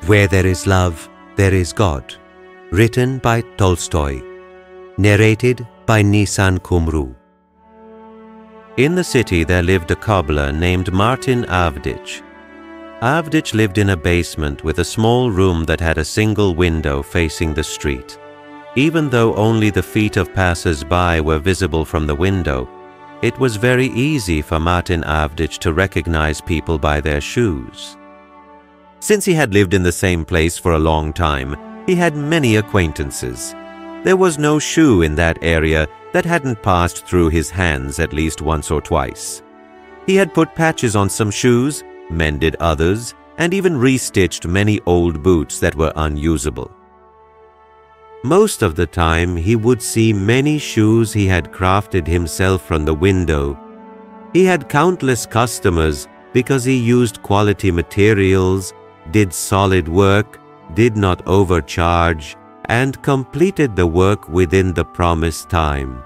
Where there is love, there is God. Written by Tolstoy. Narrated by Nisan Kumru. In the city there lived a cobbler named Martin Avdich. Avdich lived in a basement with a small room that had a single window facing the street. Even though only the feet of passers-by were visible from the window, it was very easy for Martin Avdich to recognize people by their shoes. Since he had lived in the same place for a long time, he had many acquaintances. There was no shoe in that area that hadn't passed through his hands at least once or twice. He had put patches on some shoes, mended others, and even restitched many old boots that were unusable. Most of the time, he would see many shoes he had crafted himself from the window. He had countless customers because he used quality materials, did solid work, did not overcharge, and completed the work within the promised time.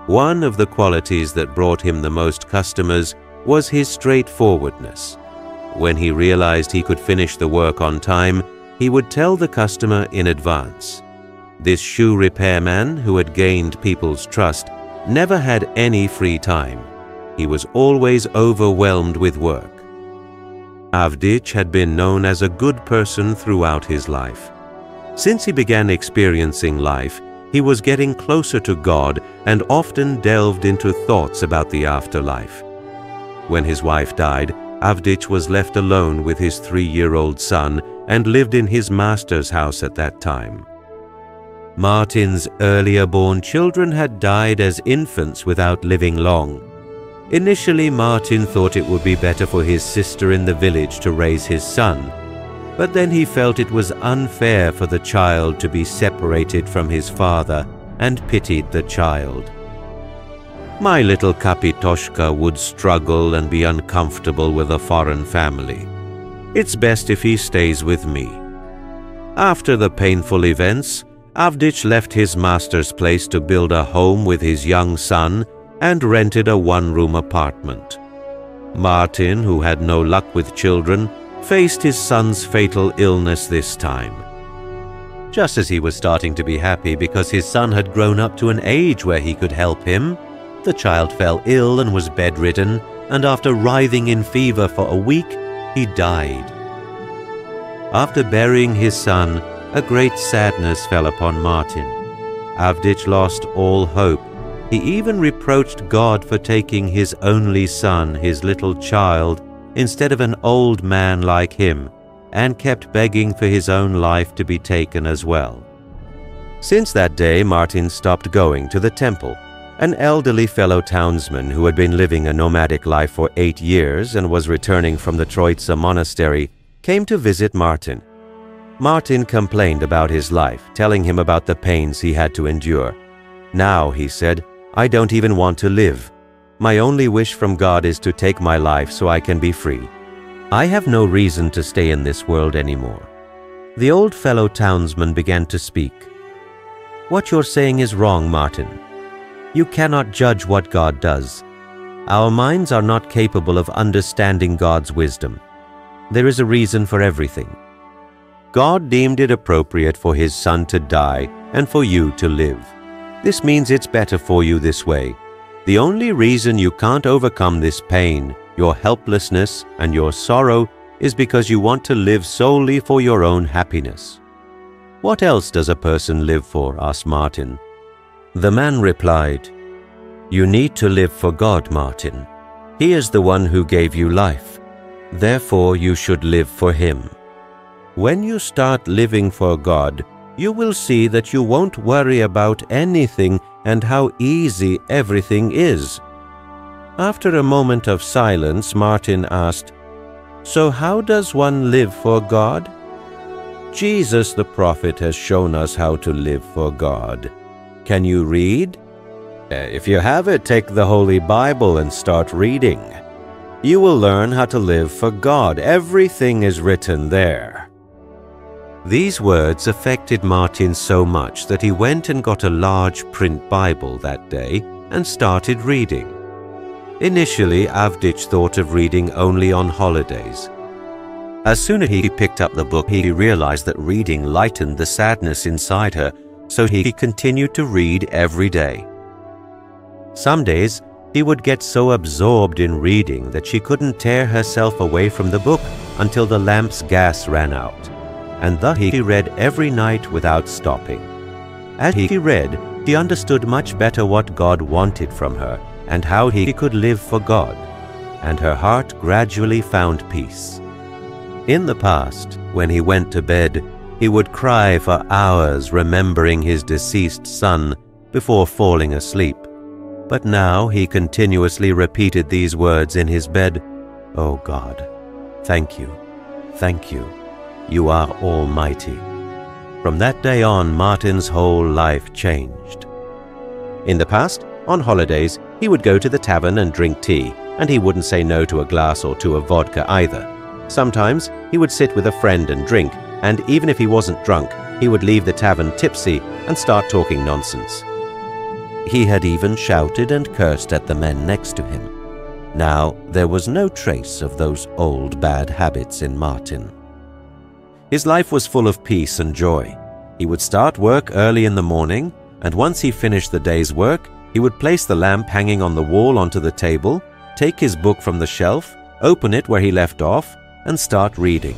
One of the qualities that brought him the most customers was his straightforwardness. When he realized he could finish the work on time, he would tell the customer in advance. This shoe repairman, who had gained people's trust, never had any free time. He was always overwhelmed with work. Avdich had been known as a good person throughout his life. Since he began experiencing life, he was getting closer to God and often delved into thoughts about the afterlife. When his wife died, Avdich was left alone with his 3-year-old son and lived in his master's house at that time. Martin's earlier born children had died as infants without living long. Initially, Martin thought it would be better for his sister in the village to raise his son, but then he felt it was unfair for the child to be separated from his father and pitied the child. My little Kapitoshka would struggle and be uncomfortable with a foreign family. It's best if he stays with me. After the painful events, Avdich left his master's place to build a home with his young son and rented a one-room apartment. Martin, who had no luck with children, faced his son's fatal illness this time. Just as he was starting to be happy because his son had grown up to an age where he could help him, the child fell ill and was bedridden, and after writhing in fever for a week, he died. After burying his son, a great sadness fell upon Martin. Avdich lost all hope. He even reproached God for taking his only son, his little child, instead of an old man like him, and kept begging for his own life to be taken as well. Since that day, Martin stopped going to the temple. An elderly fellow townsman who had been living a nomadic life for 8 years and was returning from the Troitsa monastery came to visit Martin. Martin complained about his life, telling him about the pains he had to endure. Now, he said, I don't even want to live. My only wish from God is to take my life so I can be free. I have no reason to stay in this world anymore. The old fellow townsman began to speak. What you're saying is wrong, Martin. You cannot judge what God does. Our minds are not capable of understanding God's wisdom. There is a reason for everything. God deemed it appropriate for his son to die and for you to live. This means it's better for you this way. The only reason you can't overcome this pain, your helplessness, and your sorrow is because you want to live solely for your own happiness. What else does a person live for? Asked Martin. The man replied, You need to live for God, Martin. He is the one who gave you life. Therefore, you should live for him. When you start living for God, you will see that you won't worry about anything and how easy everything is. After a moment of silence, Martin asked, So how does one live for God? Jesus the prophet has shown us how to live for God. Can you read? If you have it, take the Holy Bible and start reading. You will learn how to live for God. Everything is written there. These words affected Martin so much that he went and got a large print Bible that day and started reading. Initially, Avdich thought of reading only on holidays. As soon as he picked up the book, he realized that reading lightened the sadness inside her, so he continued to read every day. Some days, he would get so absorbed in reading that she couldn't tear herself away from the book until the lamp's gas ran out, and thus he read every night without stopping. As he read, she understood much better what God wanted from her and how he could live for God, and her heart gradually found peace. In the past, when he went to bed, he would cry for hours remembering his deceased son before falling asleep. But now he continuously repeated these words in his bed, "Oh God, thank you, you are almighty." From that day on, Martin's whole life changed. In the past, on holidays, he would go to the tavern and drink tea, and he wouldn't say no to a glass or two of vodka either. Sometimes he would sit with a friend and drink, and even if he wasn't drunk, he would leave the tavern tipsy and start talking nonsense. He had even shouted and cursed at the men next to him. Now there was no trace of those old bad habits in Martin. His life was full of peace and joy. He would start work early in the morning, and once he finished the day's work, he would place the lamp hanging on the wall onto the table, take his book from the shelf, open it where he left off, and start reading.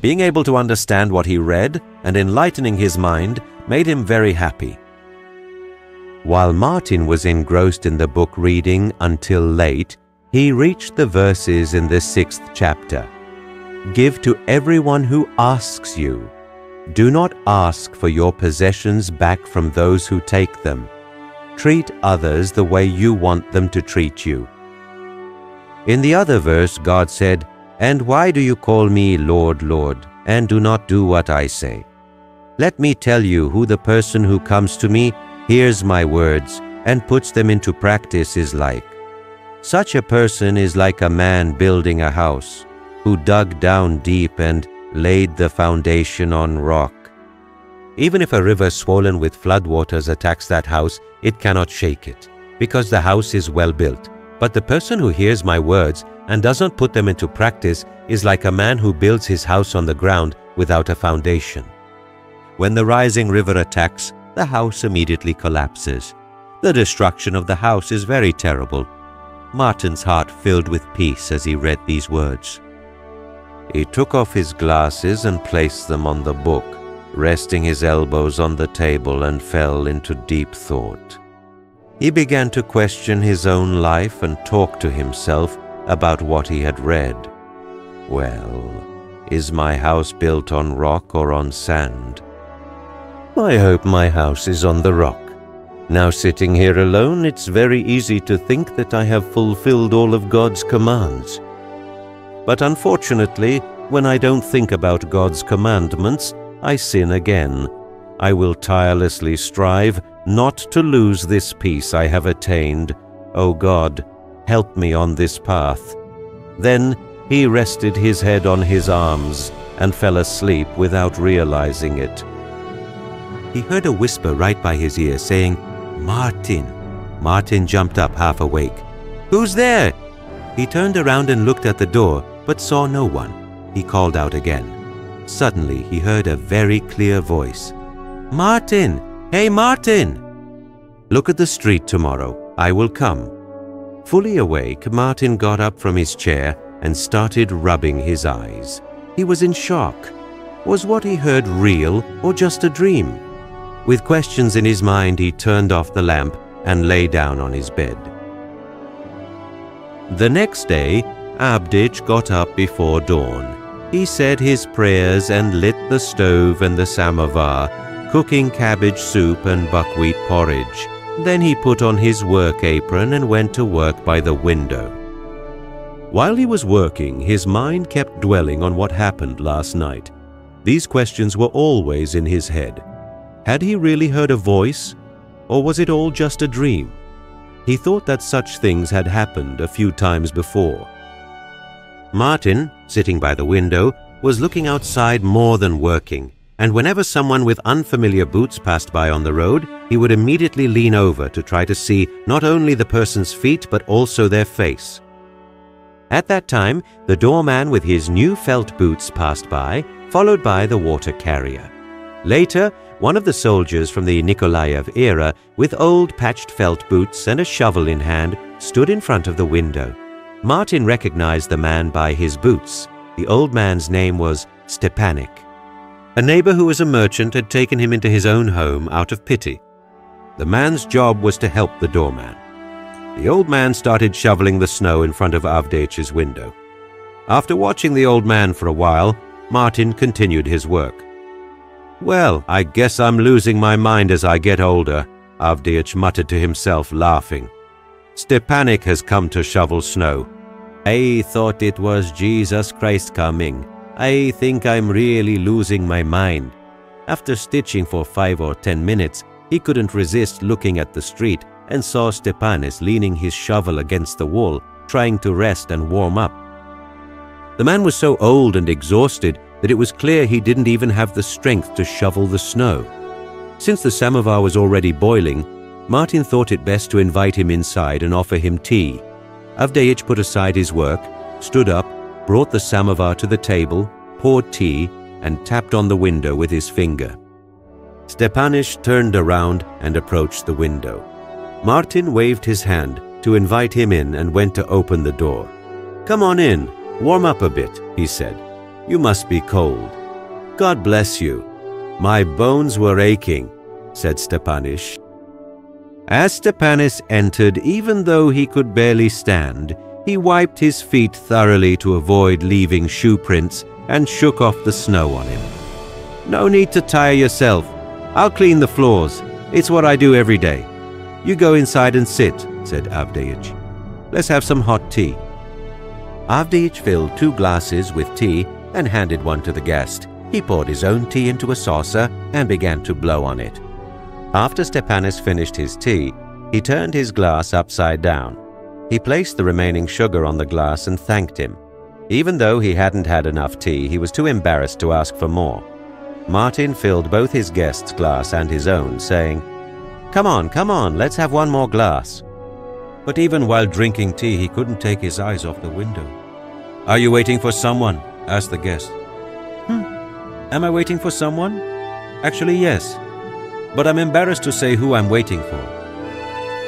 Being able to understand what he read and enlightening his mind made him very happy. While Martin was engrossed in the book reading until late, he reached the verses in the 6th chapter. "Give to everyone who asks you. Do not ask for your possessions back from those who take them. Treat others the way you want them to treat you." In the other verse, God said, "And why do you call me Lord, Lord, and do not do what I say? Let me tell you who the person who comes to me, hears my words, and puts them into practice is like. Such a person is like a man building a house, who dug down deep and laid the foundation on rock. Even if a river swollen with floodwaters attacks that house, it cannot shake it, because the house is well built. But the person who hears my words and doesn't put them into practice is like a man who builds his house on the ground without a foundation. When the rising river attacks, the house immediately collapses. The destruction of the house is very terrible." Martin's heart filled with peace as he read these words. He took off his glasses and placed them on the book, resting his elbows on the table, and fell into deep thought. He began to question his own life and talk to himself about what he had read. Well, is my house built on rock or on sand? I hope my house is on the rock. Now sitting here alone, it's very easy to think that I have fulfilled all of God's commands. But unfortunately, when I don't think about God's commandments, I sin again. I will tirelessly strive not to lose this peace I have attained. O God, help me on this path. Then he rested his head on his arms and fell asleep without realizing it. He heard a whisper right by his ear saying, "Martin." Martin jumped up half awake. "Who's there?" He turned around and looked at the door, but saw no one. He called out again. Suddenly he heard a very clear voice. "Martin! Hey, Martin! Look at the street tomorrow. I will come." Fully awake, Martin got up from his chair and started rubbing his eyes. He was in shock. Was what he heard real or just a dream? With questions in his mind, he turned off the lamp and lay down on his bed. The next day, Abdich got up before dawn. He said his prayers and lit the stove and the samovar, cooking cabbage soup and buckwheat porridge. Then he put on his work apron and went to work by the window. While he was working, his mind kept dwelling on what happened last night. These questions were always in his head. Had he really heard a voice, or was it all just a dream? He thought that such things had happened a few times before. Martin, sitting by the window, was looking outside more than working, and whenever someone with unfamiliar boots passed by on the road, he would immediately lean over to try to see not only the person's feet but also their face. At that time, the doorman with his new felt boots passed by, followed by the water carrier. Later, one of the soldiers from the Nikolaev era, with old patched felt boots and a shovel in hand, stood in front of the window. Martin recognized the man by his boots. The old man's name was Stepanik. A neighbor who was a merchant had taken him into his own home out of pity. The man's job was to help the doorman. The old man started shoveling the snow in front of Avdeyich's window. After watching the old man for a while, Martin continued his work. "Well, I guess I'm losing my mind as I get older," Avdeyich muttered to himself, laughing. "Stepanik has come to shovel snow. I thought it was Jesus Christ coming. I think I'm really losing my mind." After stitching for 5 or 10 minutes, he couldn't resist looking at the street and saw Stepanis leaning his shovel against the wall, trying to rest and warm up. The man was so old and exhausted that it was clear he didn't even have the strength to shovel the snow. Since the samovar was already boiling, Martin thought it best to invite him inside and offer him tea. Avdeyich put aside his work, stood up, brought the samovar to the table, poured tea, and tapped on the window with his finger. Stepanis turned around and approached the window. Martin waved his hand to invite him in and went to open the door. "Come on in, warm up a bit," he said. "You must be cold." "God bless you. My bones were aching," said Stepanis. As Stepanis entered, even though he could barely stand, he wiped his feet thoroughly to avoid leaving shoe prints and shook off the snow on him. "No need to tire yourself. I'll clean the floors. It's what I do every day. You go inside and sit," said Avdeyich. "Let's have some hot tea." Avdeyich filled 2 glasses with tea and handed one to the guest. He poured his own tea into a saucer and began to blow on it. After Stepanis finished his tea, he turned his glass upside down. He placed the remaining sugar on the glass and thanked him. Even though he hadn't had enough tea, he was too embarrassed to ask for more. Martin filled both his guest's glass and his own, saying, come on, let's have one more glass." But even while drinking tea, he couldn't take his eyes off the window. "Are you waiting for someone?" asked the guest. Am I waiting for someone? Actually, yes. But I'm embarrassed to say who I'm waiting for."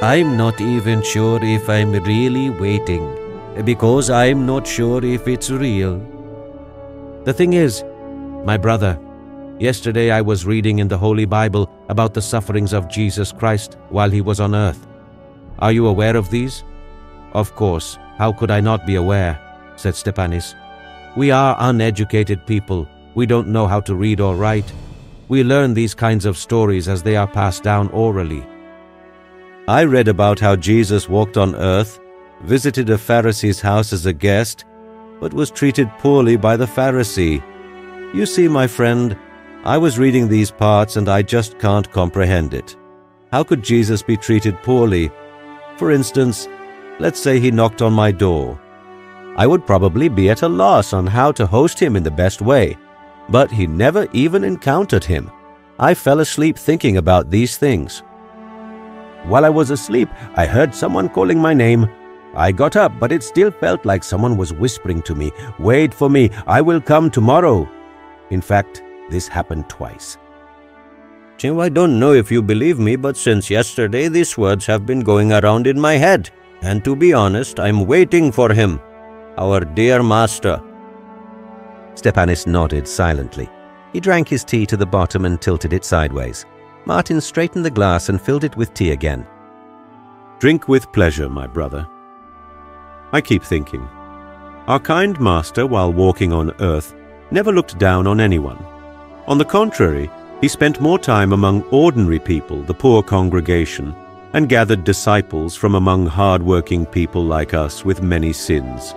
"I'm not even sure if I'm really waiting, because I'm not sure if it's real." "The thing is, my brother, yesterday I was reading in the Holy Bible about the sufferings of Jesus Christ while he was on earth. Are you aware of these?" "Of course, how could I not be aware?" said Stepanis. "We are uneducated people. We don't know how to read or write. We learn these kinds of stories as they are passed down orally." "I read about how Jesus walked on earth, visited a Pharisee's house as a guest, but was treated poorly by the Pharisee. You see, my friend, I was reading these parts and I just can't comprehend it. How could Jesus be treated poorly? For instance, let's say he knocked on my door. I would probably be at a loss on how to host him in the best way. But he never even encountered him. I fell asleep thinking about these things. While I was asleep, I heard someone calling my name. I got up, but it still felt like someone was whispering to me, 'Wait for me, I will come tomorrow.' In fact, this happened twice." "Jim, I don't know if you believe me, but since yesterday these words have been going around in my head. And to be honest, I'm waiting for him, our dear master." Stepanis nodded silently. He drank his tea to the bottom and tilted it sideways. Martin straightened the glass and filled it with tea again. "Drink with pleasure, my brother. I keep thinking, our kind master, while walking on earth, never looked down on anyone. On the contrary, he spent more time among ordinary people, the poor congregation, and gathered disciples from among hard-working people like us with many sins.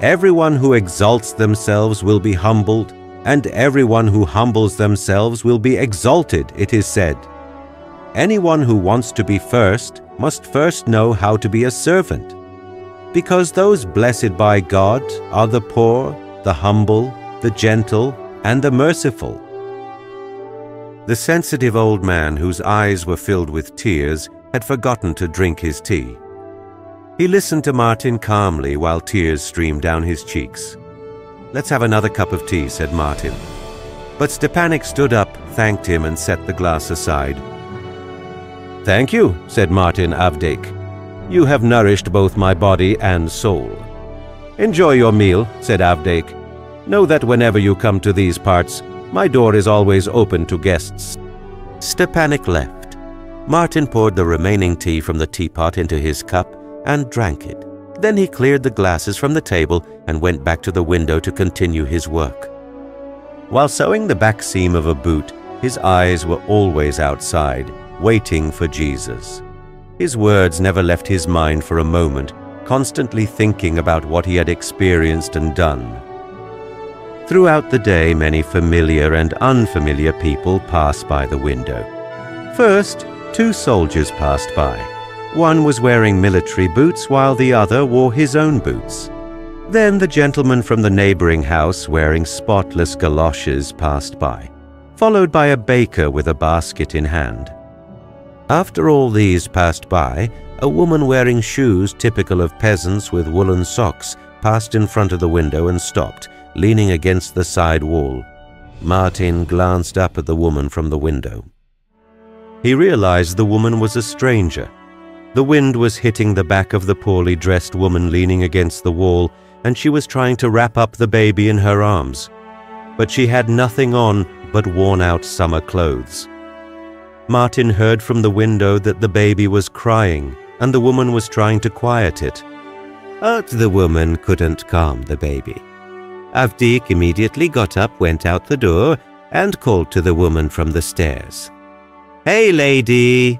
Everyone who exalts themselves will be humbled, and everyone who humbles themselves will be exalted, it is said. Anyone who wants to be first must first know how to be a servant. Because those blessed by God are the poor, the humble, the gentle, and the merciful." The sensitive old man, whose eyes were filled with tears, had forgotten to drink his tea. He listened to Martin calmly while tears streamed down his cheeks. "Let's have another cup of tea," said Martin. But Stepanek stood up, thanked him, and set the glass aside. "Thank you," said Martin Avdek. "You have nourished both my body and soul." "Enjoy your meal," said Avdek. "Know that whenever you come to these parts, my door is always open to guests." Stepanek left. Martin poured the remaining tea from the teapot into his cup and drank it. Then he cleared the glasses from the table and went back to the window to continue his work. While sewing the back seam of a boot, his eyes were always outside, waiting for Jesus. His words never left his mind for a moment, constantly thinking about what he had experienced and done. Throughout the day, many familiar and unfamiliar people passed by the window. First, 2 soldiers passed by. One was wearing military boots while the other wore his own boots. Then the gentleman from the neighboring house wearing spotless galoshes passed by, followed by a baker with a basket in hand. After all these passed by, a woman wearing shoes typical of peasants with woolen socks passed in front of the window and stopped, leaning against the side wall. Martin glanced up at the woman from the window. He realized the woman was a stranger. The wind was hitting the back of the poorly dressed woman leaning against the wall, and she was trying to wrap up the baby in her arms. But she had nothing on but worn-out summer clothes. Martin heard from the window that the baby was crying, and the woman was trying to quiet it. But the woman couldn't calm the baby. Avdik immediately got up, went out the door, and called to the woman from the stairs. "Hey, lady!"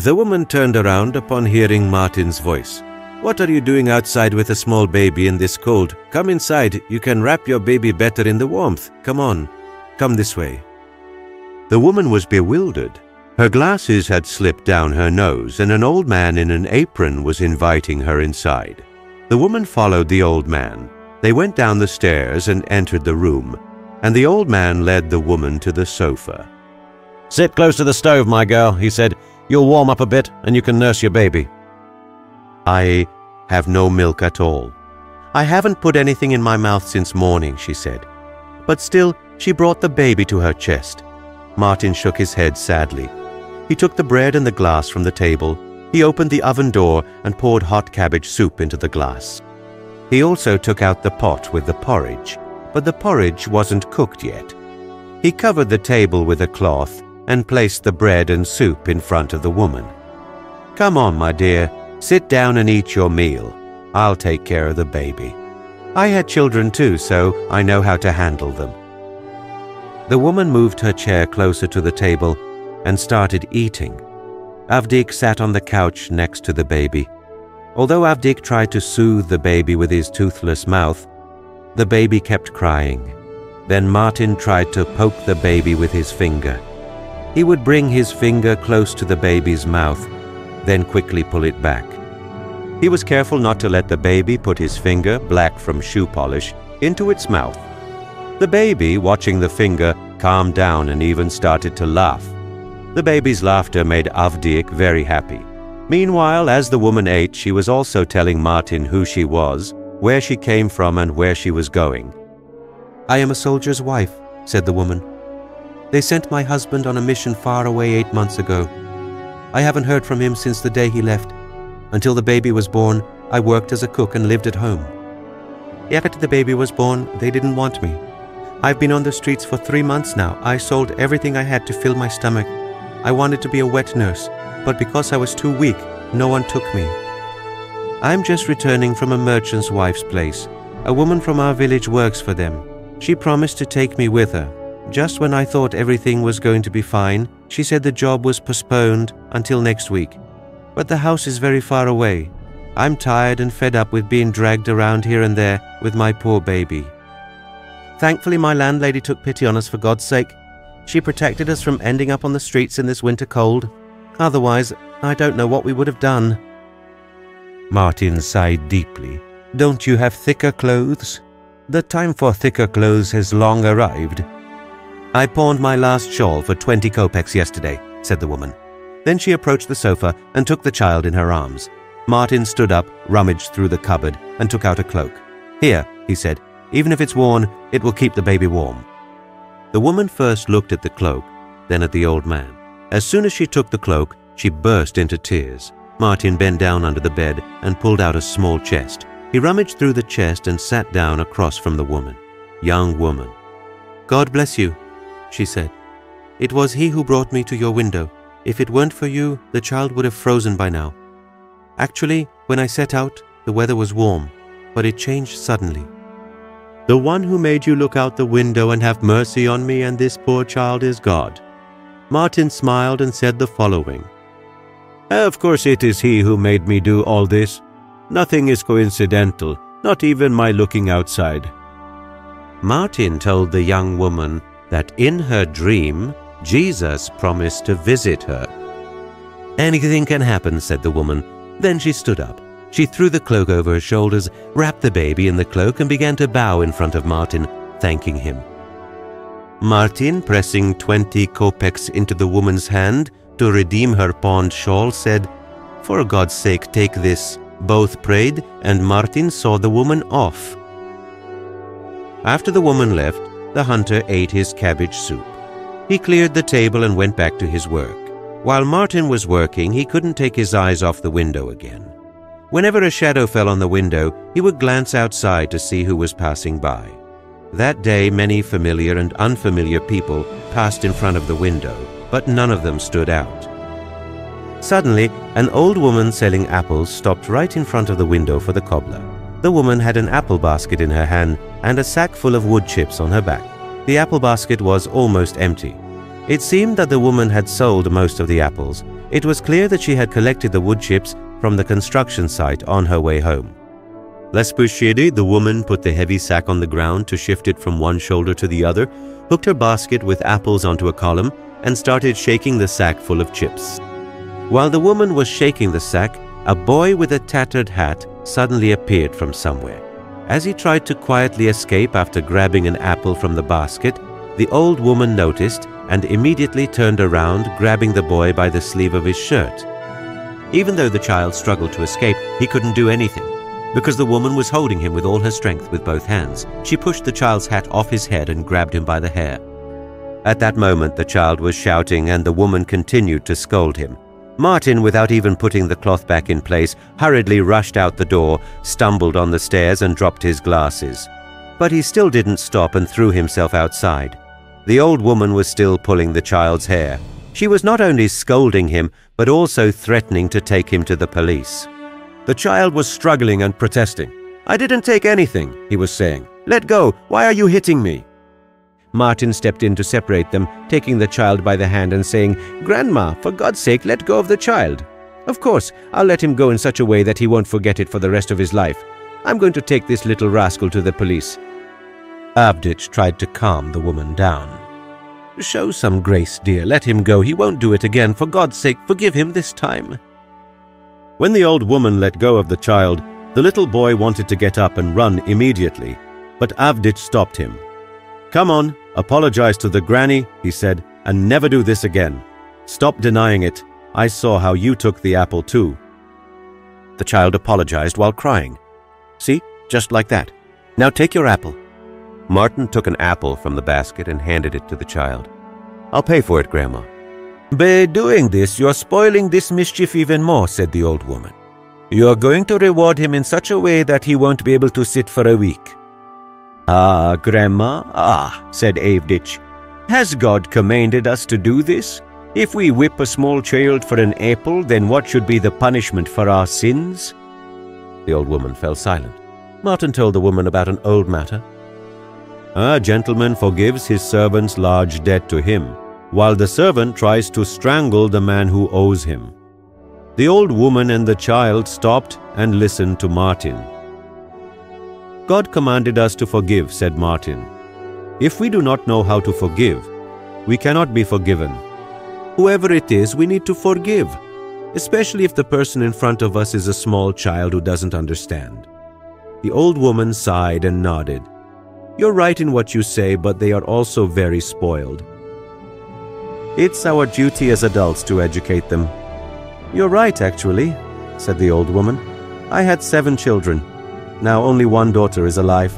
The woman turned around upon hearing Martin's voice. "What are you doing outside with a small baby in this cold? Come inside. You can wrap your baby better in the warmth. Come on. Come this way." The woman was bewildered. Her glasses had slipped down her nose, and an old man in an apron was inviting her inside. The woman followed the old man. They went down the stairs and entered the room, and the old man led the woman to the sofa. "Sit close to the stove, my girl," he said. "You'll warm up a bit, and you can nurse your baby." "I have no milk at all. I haven't put anything in my mouth since morning," she said. But still, she brought the baby to her chest. Martin shook his head sadly. He took the bread and the glass from the table. He opened the oven door and poured hot cabbage soup into the glass. He also took out the pot with the porridge, but the porridge wasn't cooked yet. He covered the table with a cloth and placed the bread and soup in front of the woman. "Come on, my dear, sit down and eat your meal. I'll take care of the baby. I had children too, so I know how to handle them." The woman moved her chair closer to the table and started eating. Avdik sat on the couch next to the baby. Although Avdik tried to soothe the baby with his toothless mouth, the baby kept crying. Then Martin tried to poke the baby with his finger. He would bring his finger close to the baby's mouth, then quickly pull it back. He was careful not to let the baby put his finger, black from shoe polish, into its mouth. The baby, watching the finger, calmed down and even started to laugh. The baby's laughter made Avdik very happy. Meanwhile, as the woman ate, she was also telling Martin who she was, where she came from, and where she was going. "I am a soldier's wife," said the woman. "They sent my husband on a mission far away 8 months ago. I haven't heard from him since the day he left. Until the baby was born, I worked as a cook and lived at home. After the baby was born, they didn't want me. I've been on the streets for 3 months now. I sold everything I had to fill my stomach. I wanted to be a wet nurse, but because I was too weak, no one took me. I'm just returning from a merchant's wife's place. A woman from our village works for them. She promised to take me with her. Just when I thought everything was going to be fine, she said the job was postponed until next week. But the house is very far away. I'm tired and fed up with being dragged around here and there with my poor baby. Thankfully, my landlady took pity on us for God's sake. She protected us from ending up on the streets in this winter cold. Otherwise, I don't know what we would have done." Martin sighed deeply. "Don't you have thicker clothes?" "The time for thicker clothes has long arrived." "I pawned my last shawl for 20 kopecks yesterday," said the woman. Then she approached the sofa and took the child in her arms. Martin stood up, rummaged through the cupboard, and took out a cloak. "Here," he said. "Even if it's worn, it will keep the baby warm." The woman first looked at the cloak, then at the old man. As soon as she took the cloak, she burst into tears. Martin bent down under the bed and pulled out a small chest. He rummaged through the chest and sat down across from the woman. Young woman. "God bless you," she said. "It was he who brought me to your window. If it weren't for you, the child would have frozen by now. Actually, when I set out, the weather was warm, but it changed suddenly. The one who made you look out the window and have mercy on me and this poor child is God." Martin smiled and said the following: "Of course it is he who made me do all this. Nothing is coincidental, not even my looking outside." Martin told the young woman that in her dream, Jesus promised to visit her. "Anything can happen," said the woman. Then she stood up. She threw the cloak over her shoulders, wrapped the baby in the cloak, and began to bow in front of Martin, thanking him. Martin, pressing 20 kopecks into the woman's hand to redeem her pawned shawl, said, "For God's sake, take this." Both prayed, and Martin saw the woman off. After the woman left, the hunter ate his cabbage soup. He cleared the table and went back to his work. While Martin was working, he couldn't take his eyes off the window again. Whenever a shadow fell on the window, he would glance outside to see who was passing by. That day, many familiar and unfamiliar people passed in front of the window, but none of them stood out. Suddenly, an old woman selling apples stopped right in front of the window for the cobbler. The woman had an apple basket in her hand and a sack full of wood chips on her back. The apple basket was almost empty. It seemed that the woman had sold most of the apples. It was clear that she had collected the wood chips from the construction site on her way home. Less pushy, the woman put the heavy sack on the ground to shift it from one shoulder to the other, hooked her basket with apples onto a column, and started shaking the sack full of chips. While the woman was shaking the sack, a boy with a tattered hat suddenly appeared from somewhere. As he tried to quietly escape after grabbing an apple from the basket, the old woman noticed and immediately turned around, grabbing the boy by the sleeve of his shirt. Even though the child struggled to escape, he couldn't do anything, because the woman was holding him with all her strength with both hands. She pushed the child's hat off his head and grabbed him by the hair. At that moment, the child was shouting, and the woman continued to scold him. Martin, without even putting the cloth back in place, hurriedly rushed out the door, stumbled on the stairs, and dropped his glasses. But he still didn't stop and threw himself outside. The old woman was still pulling the child's hair. She was not only scolding him, but also threatening to take him to the police. The child was struggling and protesting. "I didn't take anything," he was saying. "Let go! Why are you hitting me?" Martin stepped in to separate them, taking the child by the hand and saying, "Grandma, for God's sake, let go of the child. Of course, I'll let him go in such a way that he won't forget it for the rest of his life. I'm going to take this little rascal to the police." Avdich tried to calm the woman down. "Show some grace, dear. Let him go. He won't do it again. For God's sake, forgive him this time." When the old woman let go of the child, the little boy wanted to get up and run immediately, but Avdich stopped him. "Come on, apologize to the granny," he said, "and never do this again. Stop denying it. I saw how you took the apple too." The child apologized while crying. "See, just like that. Now take your apple." Martin took an apple from the basket and handed it to the child. "I'll pay for it, Grandma." "By doing this, you're spoiling this mischief even more," said the old woman. "You're going to reward him in such a way that he won't be able to sit for a week." "Ah, Grandma, said Avdich. "Has God commanded us to do this? If we whip a small child for an apple, then what should be the punishment for our sins?" The old woman fell silent. Martin told the woman about an old matter. "A gentleman forgives his servant's large debt to him, while the servant tries to strangle the man who owes him." The old woman and the child stopped and listened to Martin. "God commanded us to forgive," said Martin. "If we do not know how to forgive, we cannot be forgiven. Whoever it is, we need to forgive, especially if the person in front of us is a small child who doesn't understand." The old woman sighed and nodded. "You're right in what you say, but they are also very spoiled. It's our duty as adults to educate them." "You're right, actually. said the old woman. "I had 7 children. Now only 1 daughter is alive."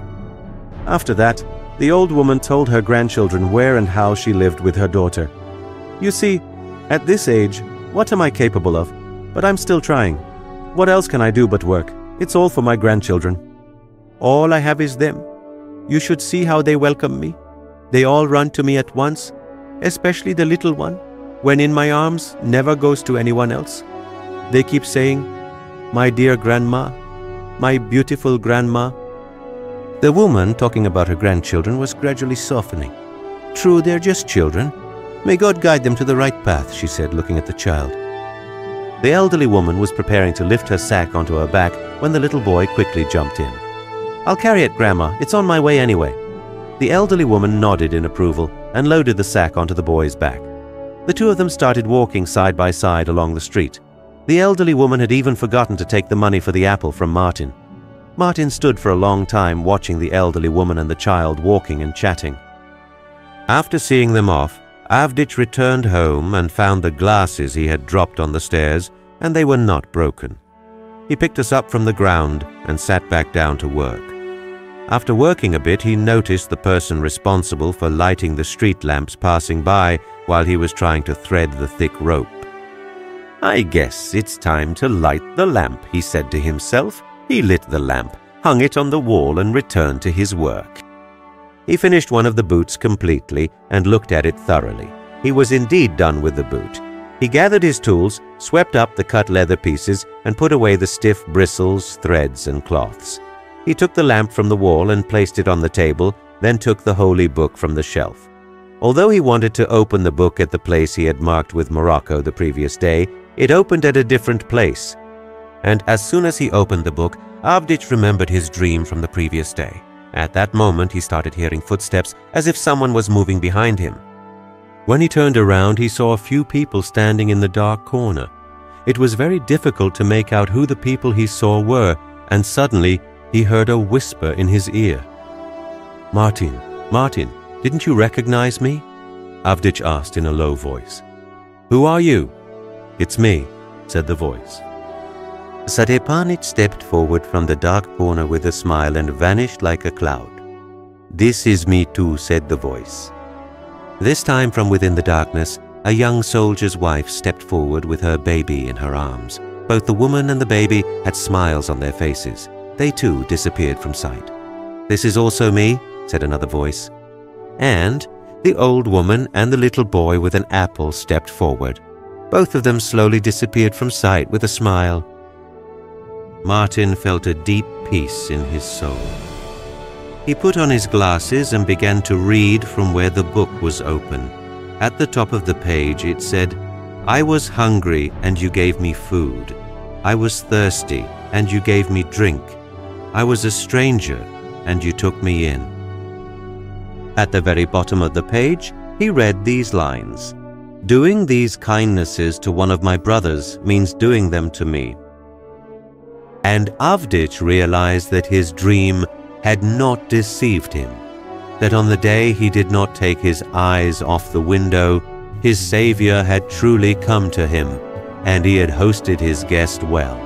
After that, the old woman told her grandchildren where and how she lived with her daughter. "You see, at this age, what am I capable of? But I'm still trying. What else can I do but work? It's all for my grandchildren. All I have is them. You should see how they welcome me. They all run to me at once, especially the little one, when in my arms, never goes to anyone else. They keep saying, 'My dear grandma, my beautiful grandma.'" The woman, talking about her grandchildren, was gradually softening. "True, they're just children. May God guide them to the right path," she said, looking at the child. The elderly woman was preparing to lift her sack onto her back when the little boy quickly jumped in. "I'll carry it, Grandma. It's on my way anyway." The elderly woman nodded in approval and loaded the sack onto the boy's back. The two of them started walking side by side along the street. The elderly woman had even forgotten to take the money for the apple from Martin. Martin stood for a long time watching the elderly woman and the child walking and chatting. After seeing them off, Avdich returned home and found the glasses he had dropped on the stairs, and they were not broken. He picked us up from the ground and sat back down to work. After working a bit, he noticed the person responsible for lighting the street lamps passing by while he was trying to thread the thick rope. "I guess it's time to light the lamp," he said to himself. He lit the lamp, hung it on the wall, and returned to his work. He finished one of the boots completely and looked at it thoroughly. He was indeed done with the boot. He gathered his tools, swept up the cut leather pieces, and put away the stiff bristles, threads, and cloths. He took the lamp from the wall and placed it on the table, then took the holy book from the shelf. Although he wanted to open the book at the place he had marked with Morocco the previous day, it opened at a different place. And as soon as he opened the book, Avdich remembered his dream from the previous day. At that moment, he started hearing footsteps as if someone was moving behind him. When he turned around, he saw a few people standing in the dark corner. It was very difficult to make out who the people he saw were, and suddenly he heard a whisper in his ear. "Martin, Martin, didn't you recognize me?" Avdich asked in a low voice. "Who are you?" "It's me," said the voice. Stepanich stepped forward from the dark corner with a smile and vanished like a cloud. "This is me too," said the voice. This time from within the darkness, a young soldier's wife stepped forward with her baby in her arms. Both the woman and the baby had smiles on their faces. They too disappeared from sight. "This is also me," said another voice. And the old woman and the little boy with an apple stepped forward. Both of them slowly disappeared from sight with a smile. Martin felt a deep peace in his soul. He put on his glasses and began to read from where the book was open. At the top of the page it said, "I was hungry and you gave me food. I was thirsty and you gave me drink. I was a stranger and you took me in." At the very bottom of the page, he read these lines, "Doing these kindnesses to one of my brothers means doing them to me." And Avdich realized that his dream had not deceived him, that on the day he did not take his eyes off the window, his Savior had truly come to him, and he had hosted his guest well.